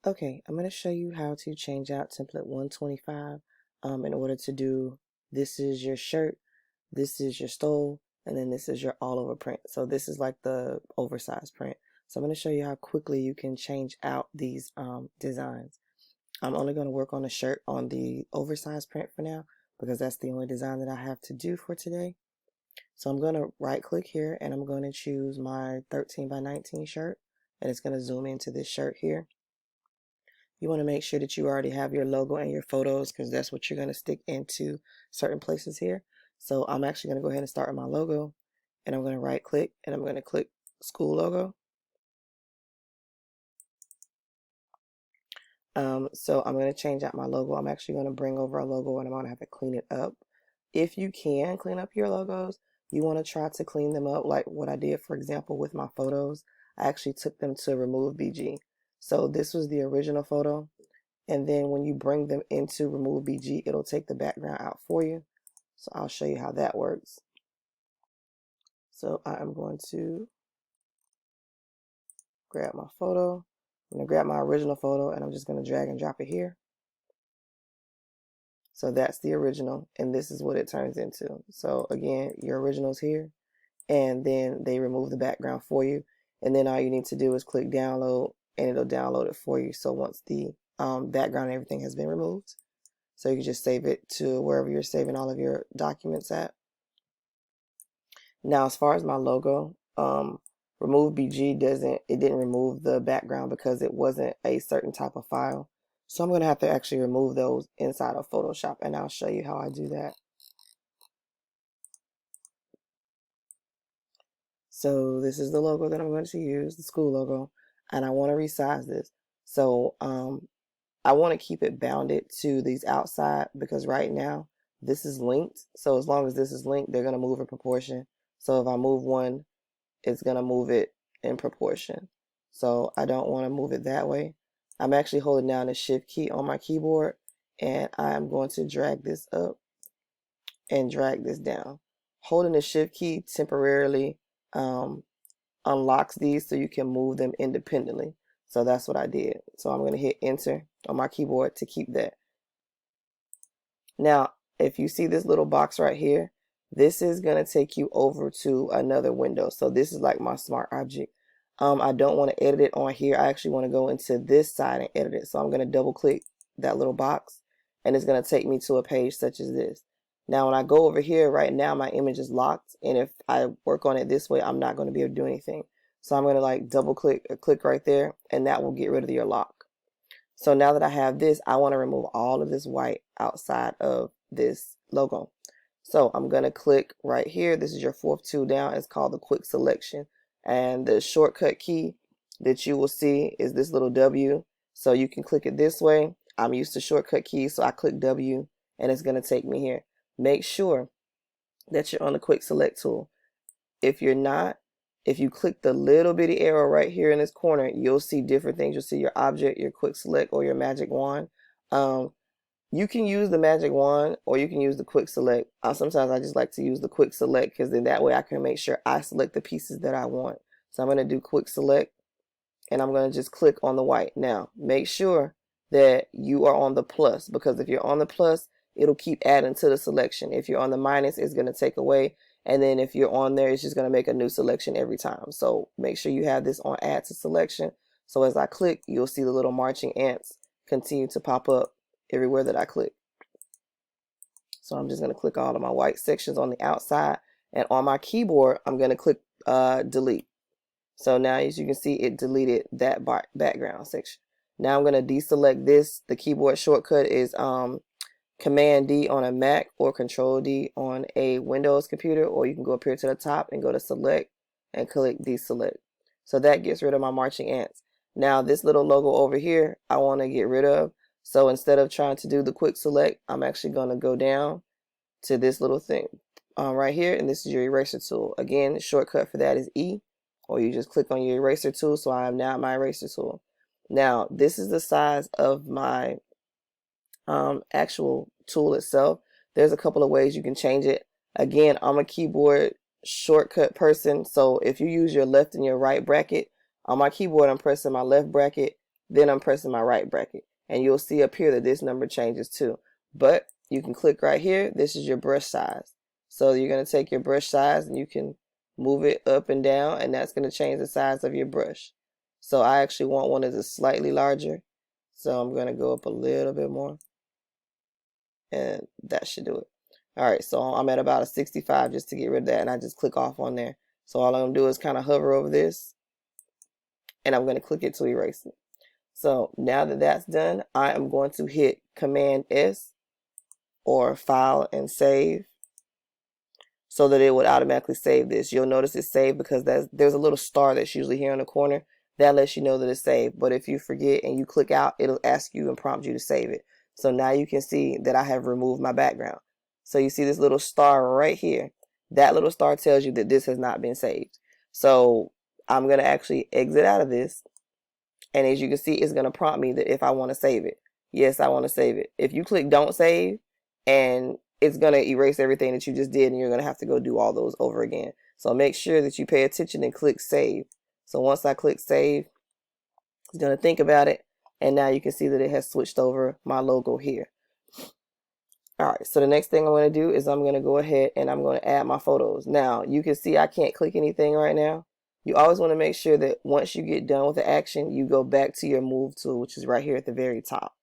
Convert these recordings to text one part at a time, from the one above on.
Okay, I'm going to show you how to change out template 125 in order to do this is your shirt, this is your stole, and then this is your all over print. So this is like the oversized print. So I'm going to show you how quickly you can change out these designs. I'm only going to work on the shirt on the oversized print for now because that's the only design that I have to do for today. So I'm going to right click here and I'm going to choose my 13 by 19 shirt, and it's going to zoom into this shirt here. You want to make sure that you already have your logo and your photos because that's what you're going to stick into certain places here. So I'm actually going to go ahead and start with my logo, and I'm going to right click and I'm going to click school logo. So I'm going to change out my logo. I'm actually going to bring over a logo and I'm going to have to clean it up. If you can clean up your logos, you want to try to clean them up like what I did, for example, with my photos. I actually took them to remove BG. So this was the original photo. And then when you bring them into remove BG, it'll take the background out for you. So I'll show you how that works. So I am going to grab my photo. I'm going to grab my original photo and I'm just going to drag and drop it here. So that's the original, and this is what it turns into. So again, your original's here, and then they remove the background for you. And then all you need to do is click download and it'll download it for you. So once the background and everything has been removed, so you can just save it to wherever you're saving all of your documents at. Now, as far as my logo, remove BG didn't remove the background because it wasn't a certain type of file. So I'm going to have to actually remove those inside of Photoshop, and I'll show you how I do that. So this is the logo that I'm going to use, the school logo, and I want to resize this. So I want to keep it bounded to these outside because right now this is linked. So as long as this is linked, they're going to move in proportion. So if I move one, it's going to move it in proportion. So I don't want to move it that way. I'm actually holding down the shift key on my keyboard, and I'm going to drag this up and drag this down. Holding the shift key temporarily unlocks these so you can move them independently. So that's what I did. So I'm going to hit enter on my keyboard to keep that. Now, if you see this little box right here, this is going to take you over to another window. So this is like my smart object. I don't want to edit it on here. I actually want to go into this side and edit it. So I'm going to double click that little box, and it's going to take me to a page such as this. Now, when I go over here, right now my image is locked, and if I work on it this way, I'm not going to be able to do anything. So I'm going to like double click or click right there, and that will get rid of your lock. So now that I have this, I want to remove all of this white outside of this logo. So I'm going to click right here. This is your fourth tool down. It's called the quick selection. And the shortcut key that you will see is this little W. So you can click it this way. I'm used to shortcut keys, so I click W and it's going to take me here. Make sure that you're on the quick select tool. If you're not, if you click the little bitty arrow right here in this corner, you'll see different things. You'll see your object, your quick select, or your magic wand. You can use the magic wand or you can use the quick select. Sometimes I just like to use the quick select because then that way I can make sure I select the pieces that I want. So I'm going to do quick select and I'm going to just click on the white. Now, make sure that you are on the plus, because if you're on the plus, it'll keep adding to the selection. If you're on the minus, it's going to take away. And then if you're on there, it's just going to make a new selection every time. So make sure you have this on add to selection. So as I click, you'll see the little marching ants continue to pop up everywhere that I click. So I'm just going to click all of my white sections on the outside, and on my keyboard I'm going to click delete. So now as you can see, it deleted that background section. Now I'm going to deselect this. The keyboard shortcut is Command D on a Mac or Control D on a Windows computer, or you can go up here to the top and go to select and click deselect. So that gets rid of my marching ants. Now this little logo over here I want to get rid of. So instead of trying to do the quick select, I'm actually going to go down to this little thing right here, and this is your eraser tool. Again, the shortcut for that is E, or you just click on your eraser tool. So I have now my eraser tool. Now this is the size of my actual tool itself. There's a couple of ways you can change it. Again, I'm a keyboard shortcut person, so if you use your left and your right bracket, on my keyboard I'm pressing my left bracket, then I'm pressing my right bracket. And you'll see up here that this number changes too. But you can click right here. This is your brush size. So you're going to take your brush size and you can move it up and down, and that's going to change the size of your brush. So I actually want one that's slightly larger. So I'm going to go up a little bit more, and that should do it. All right, so I'm at about a 65 just to get rid of that, and I just click off on there. So all I'm going to do is kind of hover over this, and I'm going to click it to erase it. So now that that's done, I am going to hit Command S or File and Save, so that it would automatically save this. You'll notice it's saved because there's a little star that's usually here in the corner. That lets you know that it's saved. But if you forget and you click out, it'll ask you and prompt you to save it. So now you can see that I have removed my background. So you see this little star right here. That little star tells you that this has not been saved. So I'm going to actually exit out of this. And as you can see, it's going to prompt me that if I want to save it. Yes, I want to save it. If you click Don't Save, and it's going to erase everything that you just did, and you're going to have to go do all those over again. So make sure that you pay attention and click Save. So once I click Save, it's going to think about it. And now you can see that it has switched over my logo here. All right, so the next thing I'm going to do is I'm going to go ahead and I'm going to add my photos. Now, you can see I can't click anything right now. You always want to make sure that once you get done with the action, you go back to your Move tool, which is right here at the very top.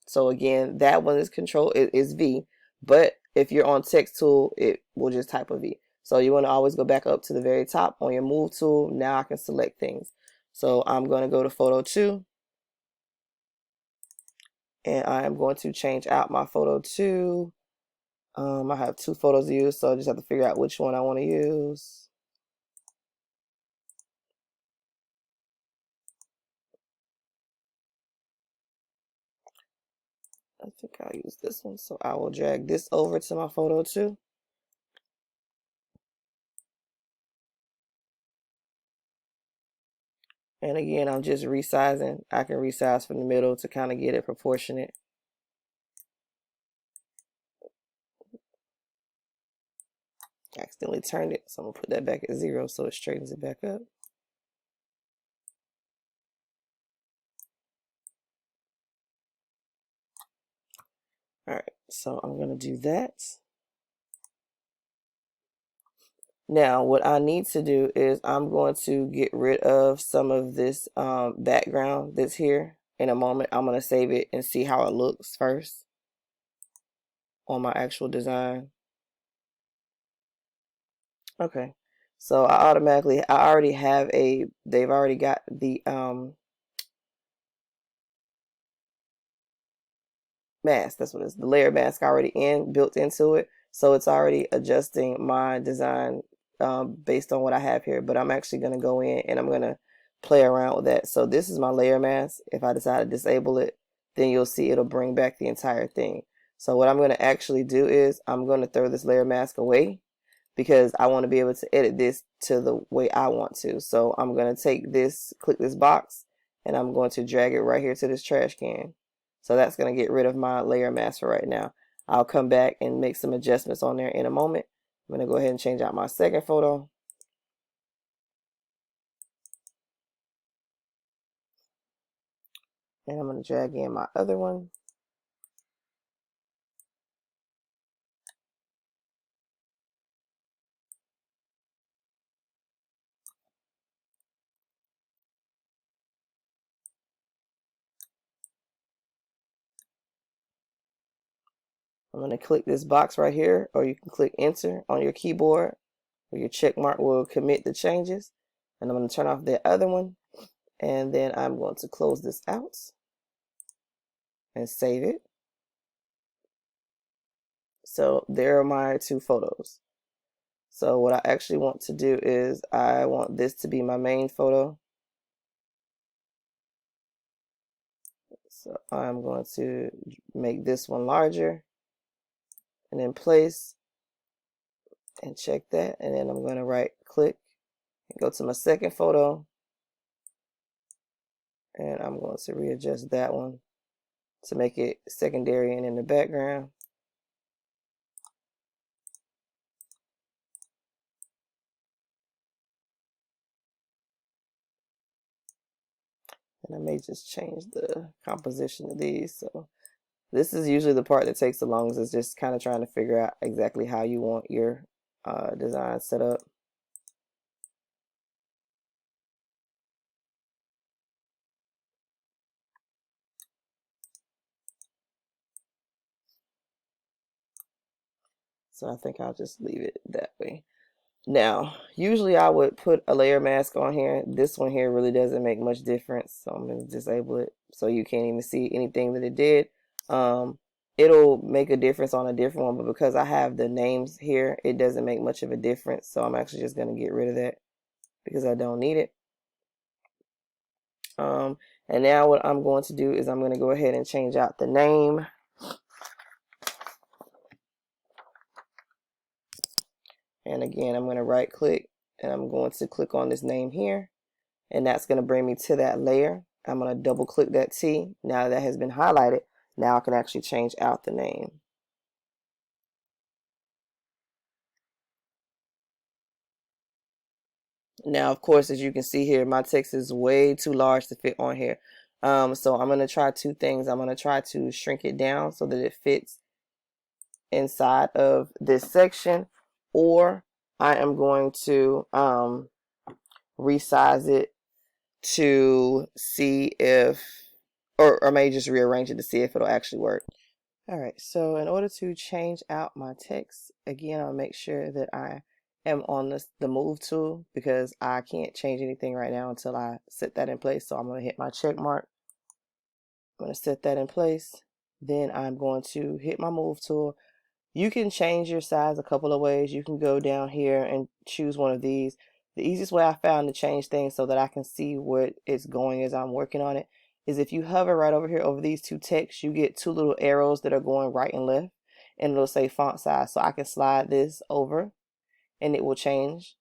So again, that one is is V, but if you're on Text tool, it will just type a V. So you want to always go back up to the very top on your Move tool. Now I can select things. So I'm going to go to Photo 2. And I am going to change out my Photo 2. I have 2 photos to use, so I just have to figure out which one I want to use. I think I'll use this one, so I will drag this over to my Photo 2. And again, I'm just resizing. I can resize from the middle to kind of get it proportionate. I accidentally turned it, so I'm going to put that back at 0 so it straightens it back up. Alright, so I'm going to do that. Now, what I need to do is I'm going to get rid of some of this background that's here. In a moment, I'm going to save it and see how it looks first on my actual design. Okay, so I already have they've already got the mask. That's what it is. The layer mask already built into it. So it's already adjusting my design based on what I have here. But I'm actually going to go in and I'm going to play around with that. So this is my layer mask. If I decide to disable it, then you'll see it'll bring back the entire thing. So what I'm going to actually do is I'm going to throw this layer mask away, because I want to be able to edit this to the way I want to. So I'm going to take this, click this box, and I'm going to drag it right here to this trash can. So that's going to get rid of my layer mask for right now. I'll come back and make some adjustments on there in a moment. I'm going to go ahead and change out my second photo. And I'm going to drag in my other one. I'm going to click this box right here, or you can click enter on your keyboard, or your check mark will commit the changes. And I'm going to turn off the other one, and then I'm going to close this out and save it. So there are my 2 photos. So what I actually want to do is I want this to be my main photo. So I'm going to make this one larger and then place and check that. And then I'm going to right click and go to my second photo. And I'm going to readjust that one to make it secondary and in the background. And I may just change the composition of these. So this is usually the part that takes the longest, is just kind of trying to figure out exactly how you want your design set up. So I think I'll just leave it that way. Now, usually I would put a layer mask on here. This one here really doesn't make much difference, so I'm going to disable it so you can't even see anything that it did. It'll make a difference on a different one, but because I have the names here, it doesn't make much of a difference. So I'm actually just going to get rid of that because I don't need it. And now what I'm going to do is I'm going to go ahead and change out the name. And again, I'm going to right click and I'm going to click on this name here. And that's going to bring me to that layer. I'm going to double click that T. Now that has been highlighted, now I can actually change out the name. Now, of course, as you can see here, my text is way too large to fit on here. So I'm going to try two things. I'm going to try to shrink it down so that it fits inside of this section, or I am going to resize it to see if, or I may just rearrange it to see if it'll actually work. All right, so in order to change out my text, again, I'll make sure that I am on the move tool because I can't change anything right now until I set that in place. So I'm going to hit my check mark. I'm going to set that in place. Then I'm going to hit my move tool. You can change your size a couple of ways. You can go down here and choose one of these. The easiest way I found to change things so that I can see where it's going as I'm working on it is if you hover right over here over these two texts, you get two little arrows that are going right and left, and it'll say font size. So I can slide this over and it will change,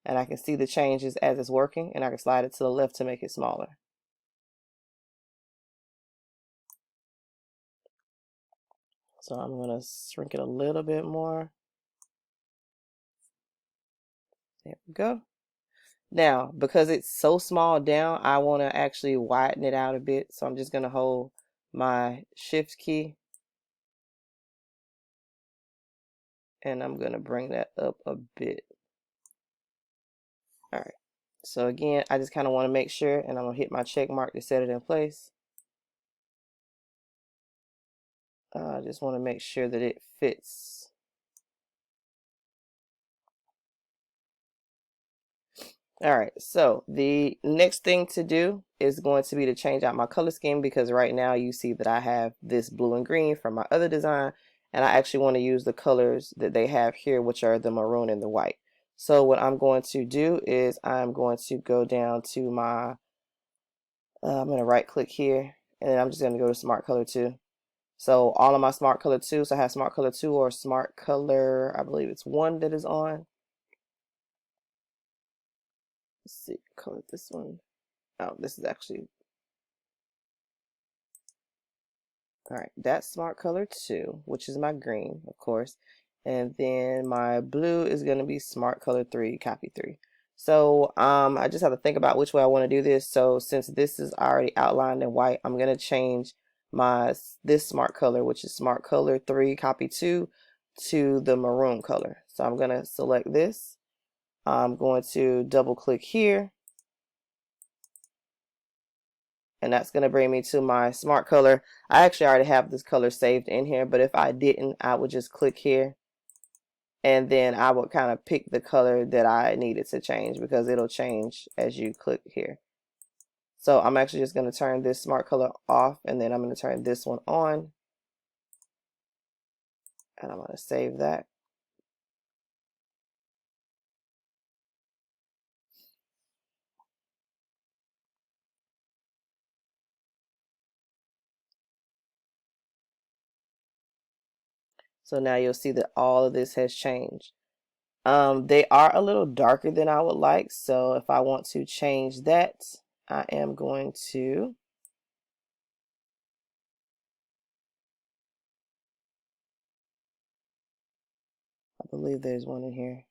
and I can see the changes as it's working, and I can slide it to the left to make it smaller. So I'm going to shrink it a little bit more. There we go. Now, because it's so small down, I want to actually widen it out a bit. So I'm just going to hold my shift key and I'm going to bring that up a bit. All right. So again, I just kind of want to make sure, and I'm going to hit my check mark to set it in place. I just want to make sure that it fits. All right, so the next thing to do is going to be to change out my color scheme, because right now you see that I have this blue and green from my other design, and I actually want to use the colors that they have here, which are the maroon and the white. So what I'm going to do is I'm going to go down to my, I'm going to right click here, and then I'm just going to go to Smart Color 2. So all of my Smart Color 2, so I have Smart Color 2 or Smart Color, I believe it's 1 that is on. Let's see, color this one. Oh, this is actually, all right, that's Smart Color 2, which is my green, of course. And then my blue is going to be Smart Color 3, copy 3. So I just have to think about which way I want to do this. So since this is already outlined in white, I'm going to change this Smart Color, which is Smart Color 3, copy 2, to the maroon color. So I'm going to select this. I'm going to double click here. And that's going to bring me to my Smart Color. I actually already have this color saved in here, but if I didn't, I would just click here and then I would kind of pick the color that I needed to change, because it'll change as you click here. So I'm actually just going to turn this Smart Color off, and then I'm going to turn this one on, and I'm going to save that. So now you'll see that all of this has changed. They are a little darker than I would like, so if I want to change that, I am going to I believe there's one in here.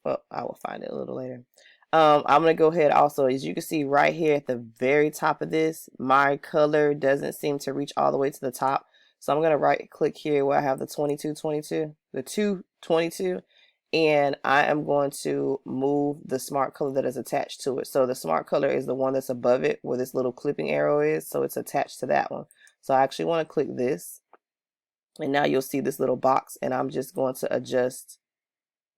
Well, I will find it a little later. I'm going to go ahead also, as you can see right here at the very top of this, my color doesn't seem to reach all the way to the top. So I'm going to right click here where I have the 2222, the 222, and I am going to move the smart color that is attached to it. So the smart color is the one that's above it where this little clipping arrow is. So it's attached to that one. So I actually want to click this, and now you'll see this little box, and I'm just going to adjust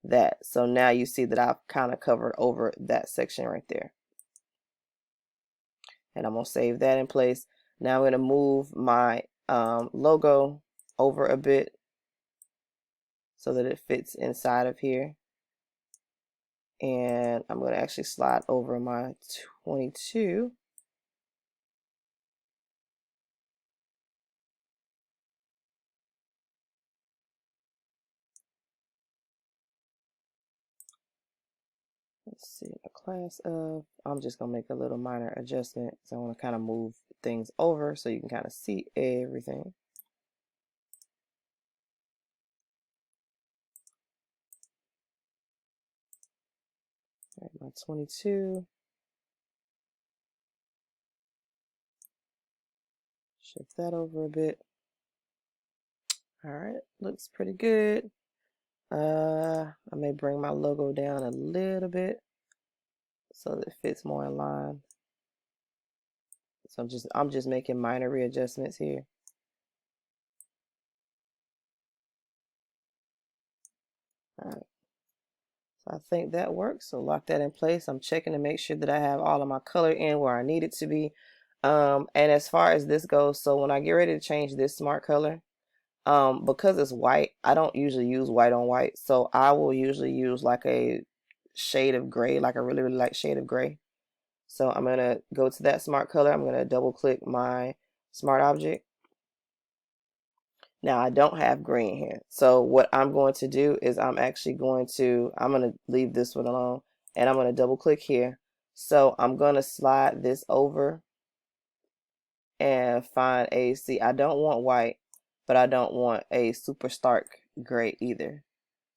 that. So now you see that I've kind of covered over that section right there. And I'm going to save that in place. Now I'm going to move my logo over a bit so that it fits inside of here. And I'm going to actually slide over my 22. Let's see, a class of, I'm just going to make a little minor adjustment. So I want to kind of move things over so you can kind of see everything. All right, my 22. Shift that over a bit. All right, looks pretty good. I may bring my logo down a little bit so that it fits more in line. So I'm just making minor readjustments here. All right. So I think that works. So lock that in place. I'm checking to make sure that I have all of my color in where I need it to be. And as far as this goes, so when I get ready to change this smart color, because it's white, I don't usually use white on white. So I will usually use like a shade of gray, like a really, really light shade of gray. So I'm going to go to that smart color. I'm going to double click my smart object. Now I don't have green here. So what I'm going to do is I'm going to leave this one alone, and I'm going to double click here. So I'm going to slide this over and find see, I don't want white, but I don't want a super stark gray either.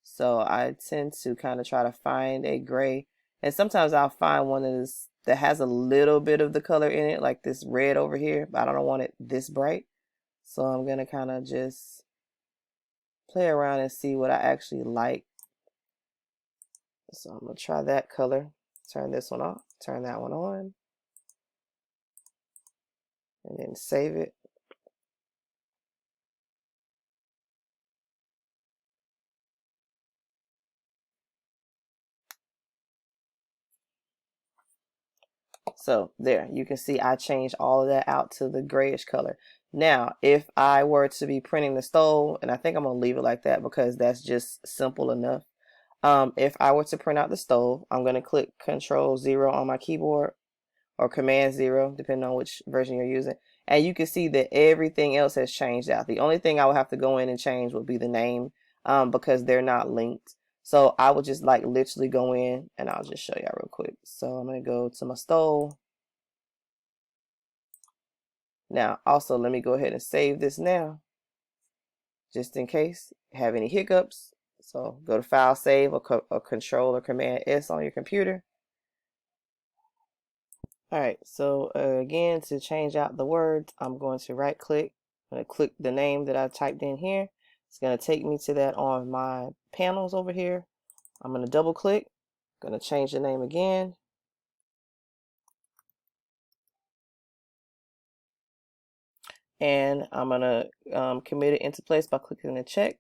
So I tend to kind of try to find a gray, and sometimes I'll find one that has a little bit of the color in it, like this red over here, but I don't want it this bright. So I'm going to kind of just play around and see what I actually like. So I'm going to try that color, turn this one off, turn that one on, and then save it. So there, you can see I changed all of that out to the grayish color. Now, if I were to be printing the stove, and I think I'm going to leave it like that because that's just simple enough. If I were to print out the stove, I'm going to click Control-0 on my keyboard, or Command-0, depending on which version you're using. And you can see that everything else has changed out. The only thing I would have to go in and change would be the name, because they're not linked. So I would just like literally go in, and I'll just show y'all real quick. So I'm going to go to my stove. Now, also, let me go ahead and save this now, just in case you have any hiccups. So go to File, Save, or Control or Command S on your computer. All right, so again, to change out the words, I'm going to right click. I'm going to click the name that I typed in here. It's going to take me to that on my panels over here. I'm going to double click. I'm going to change the name again. And I'm going to commit it into place by clicking the check.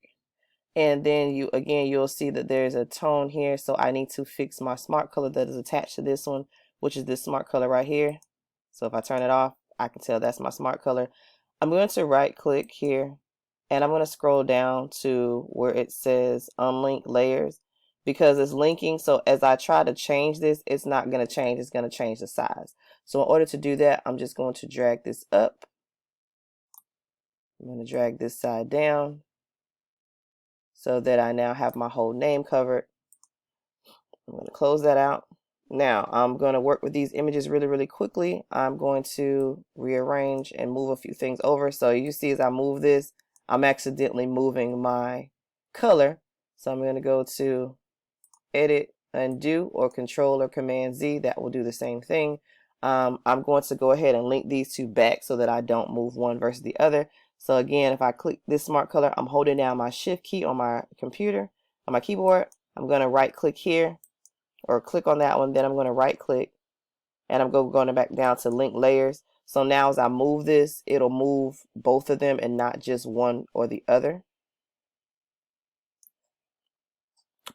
And then you'll see that there's a tone here. So I need to fix my smart color that is attached to this one, which is this smart color right here. So if I turn it off, I can tell that's my smart color. I'm going to right click here, and I'm going to scroll down to where it says Unlink Layers, because it's linking. So as I try to change this, it's not going to change. It's going to change the size. So in order to do that, I'm just going to drag this up. I'm going to drag this side down so that I now have my whole name covered. I'm going to close that out. Now I'm going to work with these images really, really quickly. I'm going to rearrange and move a few things over. So you see, as I move this, I'm accidentally moving my color. So I'm going to go to Edit, undo, or Control or Command Z, that will do the same thing. I'm going to go ahead and link these two back so that I don't move one versus the other. So again, if I click this smart color, I'm holding down my shift key on my computer, on my keyboard. I'm going to right click here, or click on that one, then I'm going to right click, and I'm going back down to link layers. So now as I move this, it'll move both of them and not just one or the other.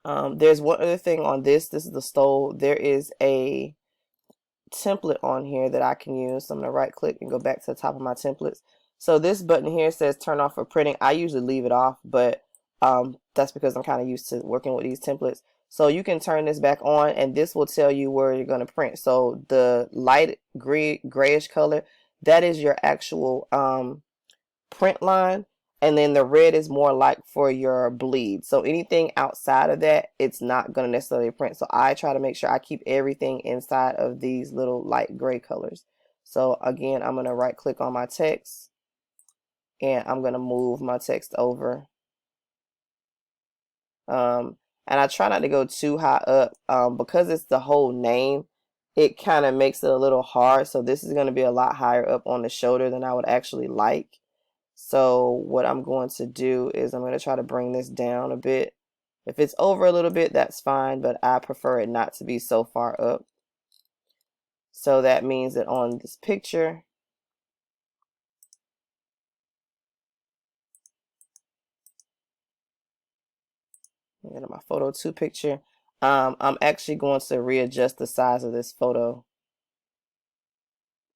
There's one other thing on this. This is the stole. There is a template on here that I can use. So I'm going to right click and go back to the top of my templates. So this button here says turn off for printing. I usually leave it off, but that's because I'm kind of used to working with these templates. So you can turn this back on, and this will tell you where you're going to print. So the light grayish color, that is your actual print line, and then the red is more like for your bleed. So anything outside of that, it's not going to necessarily print. So I try to make sure I keep everything inside of these little light gray colors. So again, I'm going to right click on my text, and I'm going to move my text over. And I try not to go too high up because it's the whole name. It kind of makes it a little hard. So this is going to be a lot higher up on the shoulder than I would actually like. So what I'm going to do is I'm going to try to bring this down a bit. If it's over a little bit, that's fine, but I prefer it not to be so far up. So that means that on this picture, go to my photo 2 picture, I'm actually going to readjust the size of this photo.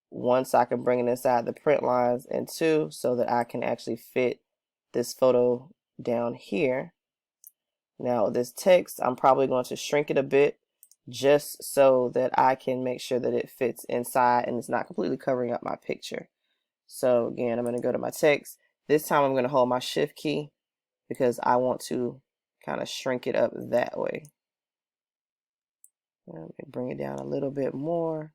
One, so I can bring it inside the print lines, and two, so that I can actually fit this photo down here. Now this text, I'm probably going to shrink it a bit just so that I can make sure that it fits inside and it's not completely covering up my picture. So again, I'm going to go to my text. This time I'm going to hold my shift key because I want to kind of shrink it up that way. Let me bring it down a little bit more,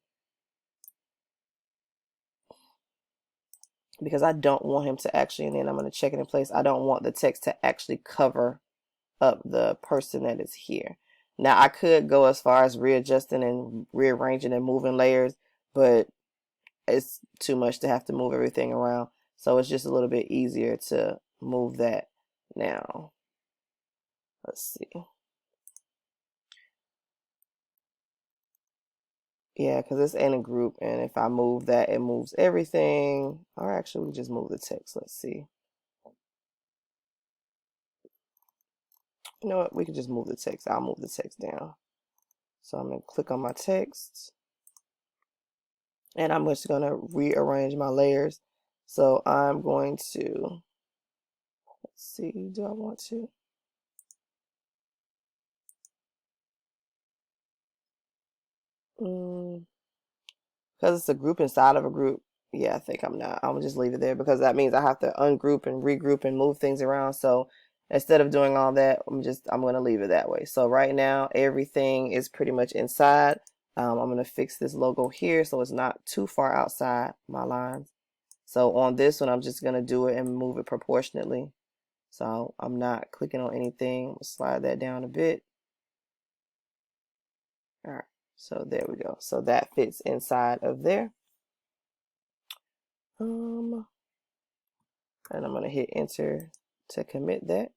because I don't want him to actually, and then I'm going to check it in place. I don't want the text to actually cover up the person that is here. Now I could go as far as readjusting and rearranging and moving layers, but it's too much to have to move everything around. So it's just a little bit easier to move that now. Let's see. Yeah, because it's in a group, and if I move that, it moves everything. Or actually, we just move the text. Let's see. You know what? We can just move the text. I'll move the text down. So I'm going to click on my text, and I'm just going to rearrange my layers. So I'm going to, let's see, do I want to? Because it's a group inside of a group. Yeah, I think I'm not. I'm gonna just leave it there because that means I have to ungroup and regroup and move things around. So instead of doing all that, I'm gonna leave it that way. So right now everything is pretty much inside. I'm gonna fix this logo here so it's not too far outside my lines. So on this one, I'm just gonna do it and move it proportionately. So I'm not clicking on anything. I'll slide that down a bit. All right. So there we go. So that fits inside of there. And I'm going to hit enter to commit that.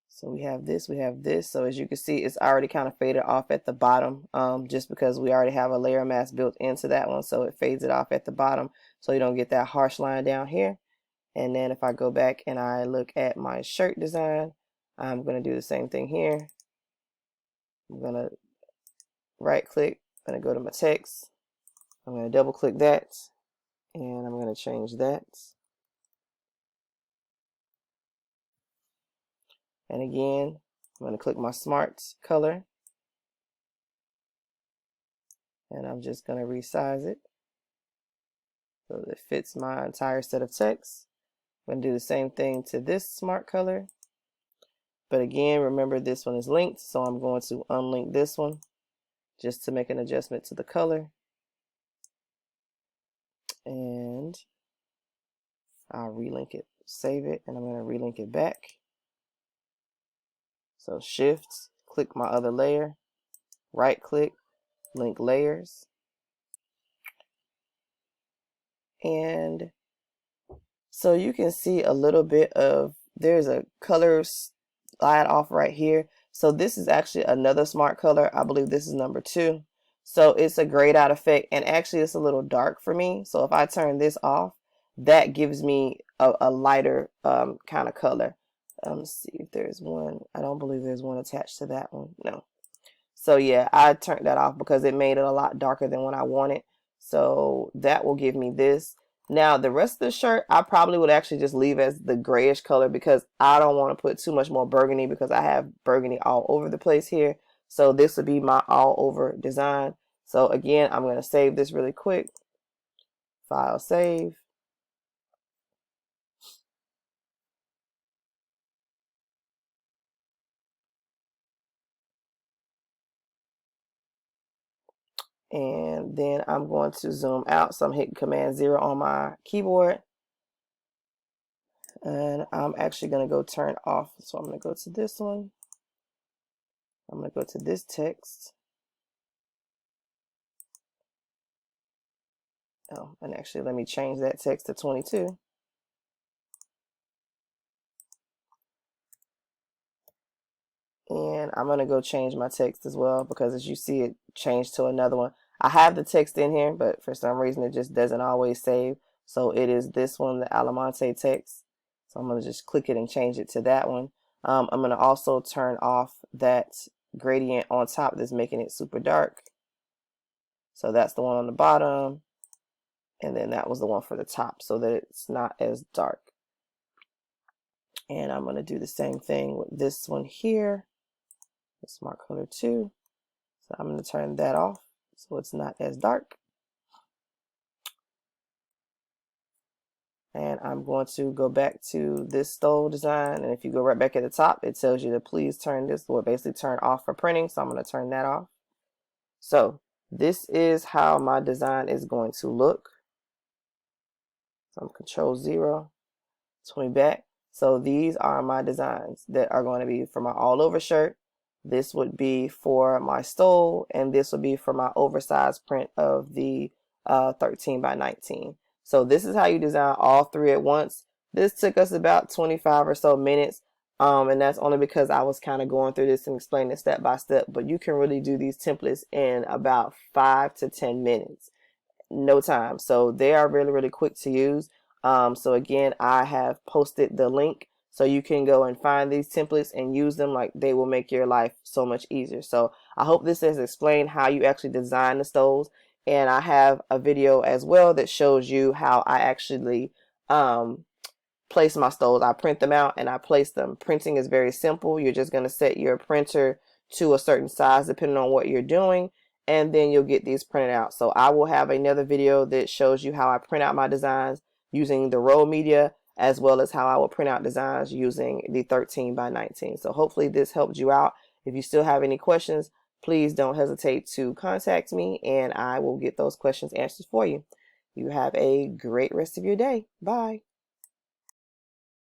So we have this, we have this. So as you can see, it's already kind of faded off at the bottom, just because we already have a layer mask built into that one. So it fades it off at the bottom so you don't get that harsh line down here. And then if I go back and I look at my shirt design, I'm going to do the same thing here. I'm going to right click, I'm going to go to my text. I'm going to double click that, and I'm going to change that. And again, I'm going to click my smart color, and I'm just going to resize it so that it fits my entire set of text. I'm going to do the same thing to this smart color. But again, remember this one is linked, so I'm going to unlink this one just to make an adjustment to the color. And I'll relink it save it, and I'm going to relink it back. So shift, click my other layer, right click, link layers, and so you can see a little bit of, there's a color slide off right here. So this is actually another smart color. I believe this is number 2. So it's a grayed out effect, and actually it's a little dark for me. So if I turn this off, that gives me a lighter kind of color. Let's see if there's one. I don't believe there's one attached to that one. No. So yeah, I turned that off because it made it a lot darker than what I wanted. So that will give me this. Now the rest of the shirt, I probably would actually just leave as the grayish color because I don't want to put too much more burgundy because I have burgundy all over the place here. So this would be my all over design. So again, I'm going to save this really quick. File, save. And then I'm going to zoom out. So I'm hitting Command 0 on my keyboard. And I'm actually going to go turn off. So I'm going to go to this one. I'm going to go to this text. Oh, and actually let me change that text to 22. And I'm going to go change my text as well because as you see it changed to another one. I have the text in here, but for some reason it just doesn't always save. So it is this one, the Alamonte text. So I'm going to just click it and change it to that one. I'm going to also turn off that gradient on top that's making it super dark. So that's the one on the bottom. And then that was the one for the top so that it's not as dark. And I'm going to do the same thing with this one here. Smart color 2. So I'm going to turn that off so it's not as dark. And I'm going to go back to this stole design. And if you go right back at the top, it tells you to please turn this, or basically turn off for printing. So I'm going to turn that off. So this is how my design is going to look. So I'm Control 0. It's me back. So these are my designs that are going to be for my all over shirt. This would be for my stole, and this would be for my oversized print of the 13 by 19. So this is how you design all 3 at once. This took us about 25 or so minutes, and that's only because I was kind of going through this and explaining it step by step. But you can really do these templates in about 5 to 10 minutes, no time. So they are really, really quick to use. So again, I have posted the link so you can go and find these templates and use them. Like, they will make your life so much easier. So I hope this has explained how you actually design the stoles. And I have a video as well that shows you how I actually place my stoles. I print them out and I place them. Printing is very simple. You're just going to set your printer to a certain size depending on what you're doing, and then you'll get these printed out. So I will have another video that shows you how I print out my designs using the roll media, as well as how I will print out designs using the 13 by 19. So hopefully this helped you out. If you still have any questions, please don't hesitate to contact me and I will get those questions answered for you. You have a great rest of your day. Bye.